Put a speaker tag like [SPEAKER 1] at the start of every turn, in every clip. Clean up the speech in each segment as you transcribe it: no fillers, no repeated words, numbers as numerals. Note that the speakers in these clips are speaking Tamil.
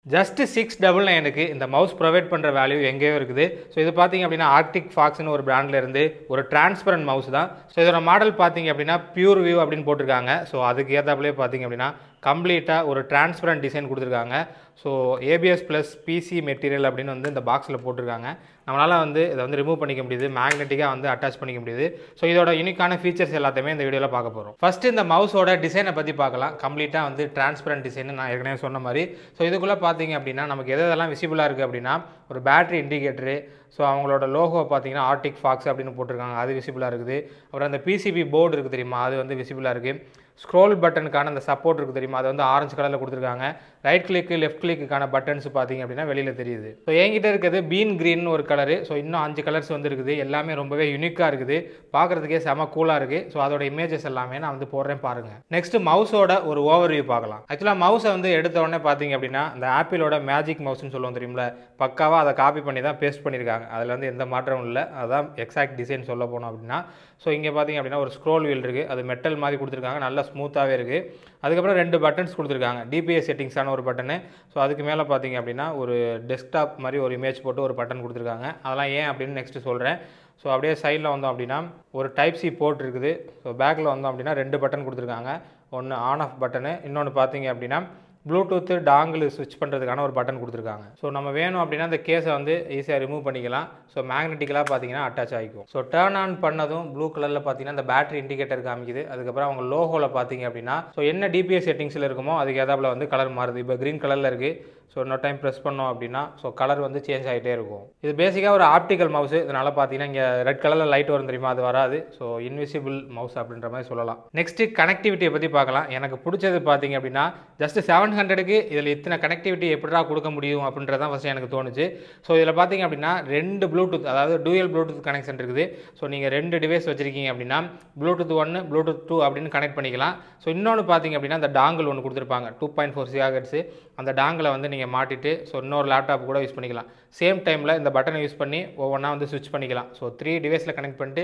[SPEAKER 1] ஜஸ்ட் 699க்கு இந்த மவுஸ் ப்ரொவைட் பண்ணுற வேல்யூ எங்கேயோ இருக்குது. ஸோ இது பார்த்தீங்க அப்படின்னா ஆர்டிக் ஃபாக்ஸ்னு ஒரு பிராண்டில் இருந்து ஒரு டிரான்ஸ்பரண்ட் மவுஸ் தான். ஸோ இதோட மாடல் பார்த்தீங்க அப்படின்னா பியூர் வியூ அப்படின்னு போட்டிருக்காங்க. ஸோ அதுக்கு ஏற்றாப்புலேயே பார்த்தீங்க அப்படின்னா கம்ப்ளீட்டாக ஒரு டிரான்ஸ்பரண்ட் டிசைன் கொடுத்துருக்காங்க. So ABS plus PC material அப்படின்னு வந்து இந்த பாக்ஸில் போட்டிருக்காங்க. நம்மளால் வந்து இதை வந்து ரிமூவ் பண்ணிக்க முடியுது, மேக்னெட்டிக்காக வந்து அட்டாச் பண்ணிக்க முடியுது. ஸோ இதோட யூனிக்கான ஃபீச்சர்ஸ் எல்லாத்தையுமே இந்த வீடியோவில் பார்க்க போகிறோம். ஃபஸ்ட்டு இந்த மவுஸோட டிசைனை பற்றி பார்க்கலாம். கம்ப்ளீட்டாக வந்து டிரான்ஸ்பரண்ட் டிசைன் நான் ஏற்கனவே சொன்ன மாதிரி. ஸோ இதுக்குள்ளே பார்த்தீங்க அப்படின்னா நமக்கு எதெல்லாம் விசிபிளாக இருக்குது அப்படின்னா ஒரு பேட்டரி இண்டிகேட்டரு, ஸோ அவங்களோட லோகோ பார்த்தீங்கன்னா ஆர்டிக் ஃபாக்ஸ் அப்படின்னு போட்டிருக்காங்க, அது விசிபிளாக இருக்குது. அப்புறம் அந்த பிசிபி போர்டு இருக்குது தெரியுமா, அது வந்து விசிபிளாக இருக்குது. ஸ்க்ரோல் பட்டனுக்கான அந்த சப்போர்ட் இருக்குது தெரியுமா, அது வந்து ஆரஞ்சு கலரில் கொடுத்துருக்காங்க. ரைட் கிளிக்கு லெஃப்ட் கிளிக்குக்கான பட்டன்ஸ் பார்த்தீங்க அப்படின்னா வெளியில் தெரியுது. ஸோ என்கிட்ட இருக்கிறது பீன் க்ரீன் ஒரு கலரு. ஸோ இன்னும் 5 கலர்ஸ் வந்து இருக்குது. எல்லாமே ரொம்பவே யூனிக்காக இருக்குது, பார்க்குறதுக்கே செம கூலாக இருக்குது. ஸோ அதோட இமேஜஸ் எல்லாமே நான் வந்து போடுறேன் பாருங்கள். நெக்ஸ்ட் மவுஸோட ஒரு ஓவர்வியூ பார்க்கலாம். ஆக்சுவலாக மவுஸை வந்து எடுத்த உடனே பார்த்தீங்க அப்படின்னா இந்த ஆப்பிளோட மேஜிக் மவுஸ்னு சொல்லுவோம் தெரியுமில்ல, பக்காவாக அதை காப்பி பண்ணி தான் பேஸ்ட் பண்ணியிருக்காங்க. அதில் வந்து எந்த மாற்றமும் இல்லை, அதுதான் எக்ஸாக்ட் டிசைன் சொல்ல போனோம் அப்படின்னா. ஸோ இங்கே பார்த்தீங்க அப்படின்னா ஒரு ஸ்க்ரோல் வீல் இருக்குது, அது மெட்டல் மாதிரி கொடுத்துருக்காங்க, நல்லா ஸ்மூத்தாகவே இருக்குது. அதுக்கப்புறம் 2 பட்டன்ஸ் கொடுத்துருக்காங்க. டிபிஎஸ் செட்டிங்ஸான ஒரு பட்டனு. ஸோ அதுக்கு மேலே பார்த்தீங்க அப்படின்னா ஒரு டெஸ்க்டாப் மாதிரி ஒரு இமேஜ் போட்டு ஒரு பட்டன் கொடுத்துருக்காங்க. அதெல்லாம் ஏன் அப்படின்னு நெக்ஸ்ட்டு சொல்கிறேன். ஸோ அப்படியே சைடில் வந்தோம் அப்படின்னா ஒரு டைப் சி போர்ட் இருக்குது. ஸோ பேக்கில் வந்தோம் அப்படின்னா 2 பட்டன் கொடுத்துருக்காங்க. ஒன்று ஆன் ஆஃப் பட்டனு, இன்னொன்று பார்த்தீங்க அப்படின்னா ப்ளூடூத்து டாங்கிள் ஸ்விட்ச் பண்ணுறதுக்கான ஒரு பட்டன் கொடுத்துருக்காங்க. ஸோ நம்ம வேணும் அப்படின்னா இந்த கேஸை வந்து ஈஸியாக ரிமூவ் பண்ணிக்கலாம். ஸோ மேக்னெட்டிக்கலாக பார்த்தீங்கன்னா அட்டாச் ஆகிக்கும். ஸோ டர்ன் ஆன் பண்ணதும் ப்ளூ கலரில் பார்த்தீங்கன்னா இந்த பேட்டரி இண்டிகேட்டர் காமிக்குது. அதுக்கப்புறம் அவங்க லோகோவில் பார்த்தீங்க அப்படின்னா ஸோ என்ன டிபிஎஸ் செட்டிங்ஸில் இருக்குமோ அதுக்கு ஏதாப்பில் வந்து கலர் மாறுது. இப்போ க்ரீன் கலரில் இருக்குது. ஸோ இன்னொரு டைம் ப்ரெஸ் பண்ணோம் அப்படின்னா ஸோ கலர் வந்து சேஞ்ச் ஆகிட்டே இருக்கும். இது பேசிக்காக ஒரு ஆப்டிக்கல் மவுஸ். இதனால் பார்த்தீங்கன்னா இங்கே ரெட் கலரில் லைட் வரும் தெரியுமா, அது வராது. ஸோ இன்விசிபிள் மவுஸ் அப்படின்ற மாதிரி சொல்லலாம். நெக்ஸ்ட்டு கனெக்டிவிட்டியை பற்றி பார்க்கலாம். எனக்கு பிடிச்சது பார்த்தீங்க அப்படின்னா ஜஸ்ட் 700க்கு இதில் இத்தனை கனெக்டிவிட்டி எப்படிடா கொடுக்க முடியும் அப்படின்றதான் ஃபஸ்ட்டு எனக்கு தோணுச்சு. ஸோ இதில் பார்த்தீங்க அப்படின்னா 2 ப்ளூடூத், அதாவது டூயல் ப்ளூடூத் கனெக்ஷன் இருக்குது. ஸோ நீங்கள் 2 டிவைஸ் வச்சுருக்கீங்க அப்படின்னா ப்ளூடூத் 1 ப்ளூடூத் 2 அப்படின்னு கனெக்ட் பண்ணிக்கலாம். ஸோ இன்னொன்று பார்த்தீங்க அப்படின்னா அந்த டாங்கிள் ஒன்று கொடுத்துருப்பாங்க 2.4 GHz. அந்த டாங்கில் வந்து நீங்கள் மாட்டிட்டு ஸோ இன்னொரு லேப்டாப் கூட யூஸ் பண்ணிக்கலாம். சேம் டைமில் இந்த பட்டனை யூஸ் பண்ணி ஒவ்வொன்றா வந்து ஸ்விட்ச் பண்ணிக்கலாம். ஸோ 3 டிவைஸில் கனெக்ட் பண்ணிட்டு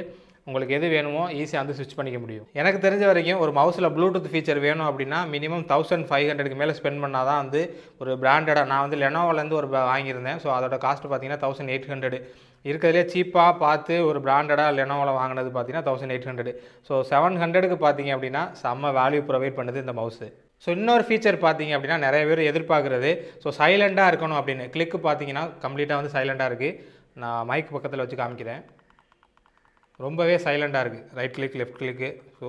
[SPEAKER 1] உங்களுக்கு எது வேணுமோ ஈஸியாக வந்து ஸ்விட்ச் பண்ணிக்க முடியும். எனக்கு தெரிஞ்ச வரைக்கும் ஒரு மவுஸில் ப்ளூடூத் ஃபீச்சர் வேணும் அப்படின்னா மினிமம் 1500க்கு மேலே ஸ்பெண்ட் பண்ணால் தான் வந்து ஒரு பிராண்டடாக. நான் வந்து லெனோவோலேருந்து ஒரு வாங்கியிருந்தேன். ஸோ அதோட காஸ்ட் பார்த்தீங்கன்னா 1800. இருக்கிறதுலே சீப்பாக பார்த்து ஒரு பிராண்டடாக லெனோவில் வாங்கினது பார்த்தீங்கன்னா 1800. ஸோ 700க்கு பார்த்தீங்க அப்படின்னா செம்ம வேல்யூ ப்ரொவைட் பண்ணுது இந்த மவுஸு. ஸோ இன்னொரு ஃபீச்சர் பார்த்தீங்க அப்படின்னா நிறைய பேர் எதிர்பார்க்குறது ஸோ சைலண்டாக இருக்கணும் அப்படின்னு. கிளிக்கு பார்த்தீங்கன்னா கம்ப்ளீட்டாக வந்து சைலண்டாக இருக்குது. நான் மைக் பக்கத்தில் வச்சு காமிக்கிறேன். ரொம்பவே சைலண்டாக இருக்குது. ரைட் கிளிக் லெஃப்ட் கிளிக்கு. ஸோ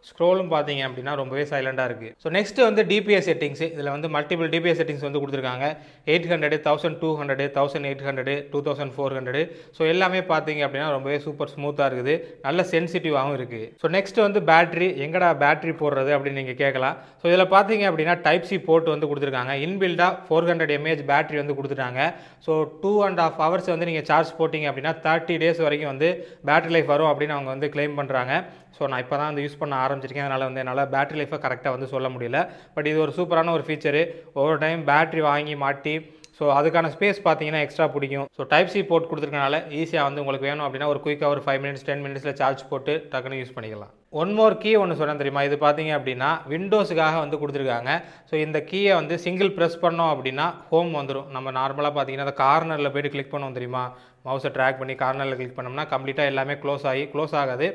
[SPEAKER 1] ஸ்க்ரோலும் பார்த்தீங்க அப்படின்னா ரொம்பவே சைலண்டாக இருக்குது. ஸோ நெக்ஸ்ட்டு வந்து டிபிஎஸ் செட்டிங்ஸு. இதில் வந்து மல்டிபிள் டிபிஎஸ் செட்டிங்ஸ் வந்து கொடுத்துருக்காங்க. 800, 1200, 1800, 2400. ஸோ எல்லாமே பார்த்தீங்க அப்படின்னா ரொம்பவே சூப்பர் ஸ்மூத்தாக இருக்குது, நல்ல சென்சிட்டிவாகவும் இருக்குது. ஸோ நெக்ஸ்ட் வந்து பேட்ரி, எங்கடா பேட்ரி போடுறது அப்படின்னு நீங்கள் கேட்கலாம். ஸோ இதில் பார்த்தீங்க அப்படின்னா டைப் சி போர்ட் வந்து கொடுத்துருக்காங்க. இன்பில்டாக 400 mAh பேட்டரி வந்து கொடுத்துட்டாங்க. ஸோ 2.5 hours வந்து நீங்கள் சார்ஜ் போட்டிங்க அப்படின்னா 30 days வரைக்கும் வந்து பேட்டரி லைஃப் வரும் அப்படின்னு அவங்க வந்து கிளைம் பண்ணுறாங்க. ஸோ நான் இப்போ தான் வந்து யூஸ் பண்ண ஆரம்பிச்சிருக்கேன், அதனால் வந்து என்னால் பேட்டரி லைஃபை கரெக்டாக வந்து சொல்ல முடியல. பட் இது ஒரு சூப்பரான ஒரு ஃபீச்சரு. ஒவ்வொரு டைம் பேட்டரி வாங்கி மாட்டி ஸோ அதுக்கான ஸ்பேஸ் பார்த்தீங்கன்னா எக்ஸ்ட்ரா பிடிக்கும். ஸோ டைப் சி போர்ட் கொடுத்துருக்கனால ஈஸியாக வந்து உங்களுக்கு வேணும் அப்படின்னா ஒரு குயிக்காக ஒரு 5 minutes 10 minutesல சார்ஜ் போட்டு டக்குன்னு யூஸ் பண்ணிக்கலாம். ஒன் மோர் கீ ஒன்று சொன்னேன் தெரியுமா, இது பார்த்தீங்க அப்படின்னா விண்டோஸுக்காக வந்து கொடுத்துருக்காங்க. ஸோ இந்த கீயை வந்து சிங்கிள் ப்ரெஸ் பண்ணோம் அப்படின்னா ஹோம் வந்துடும். நம்ம நார்மலாக பார்த்தீங்கன்னா அந்த கார்னரில் போய்ட்டு கிளிக் பண்ணுவோம் தெரியுமா, மவுஸை ட்ராக் பண்ணி கார்னரில் கிளிக் பண்ணோம்னா கம்ப்ளீட்டாக எல்லாமே க்ளோஸ் ஆகாது.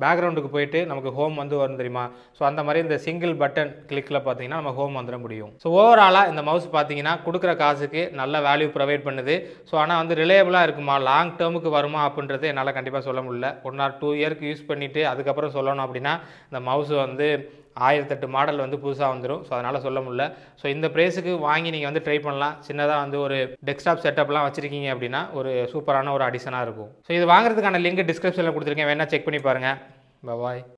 [SPEAKER 1] பேக்ரவுண்டுக்கு போயிட்டு நமக்கு ஹோம் வந்து வரும் தெரியுமா. ஸோ அந்த மாதிரி இந்த சிங்கிள் பட்டன் கிளிக்கில் பார்த்தீங்கன்னா நம்ம ஹோம் வந்துட முடியும். ஸோ ஓவராலாக இந்த மவுஸ் பார்த்தீங்கன்னா கொடுக்குற காசுக்கு நல்ல வேல்யூ ப்ரொவைட் பண்ணுது. ஸோ ஆனால் வந்து ரிலையபிளாக இருக்குமா, லாங் டேர்முக்கு வருமா அப்படின்றது என்னால் கண்டிப்பாக சொல்ல முடியல. 1 or 2 இயருக்கு யூஸ் பண்ணிவிட்டு அதுக்கப்புறம் சொல்லணும் அப்படின்னா இந்த மவுஸ் வந்து 1008 மாடல் வந்து புதுசாக வந்துடும். ஸோ அதனால் சொல்ல முடியல. ஸோ இந்த ப்ரைஸுக்கு வாங்கி நீங்கள் வந்து ட்ரை பண்ணலாம். சின்னதாக வந்து ஒரு டெஸ்க்டாப் செட்டப்லாம் வச்சுருக்கீங்க அப்படின்னா ஒரு சூப்பரான ஒரு அடிஷனாக இருக்கும். ஸோ இது வாங்குறதுக்கான லிங்க் டிஸ்கிரிப்ஷனில் கொடுத்துருக்கேன், வேணால் செக் பண்ணி பாருங்கள். பாய்.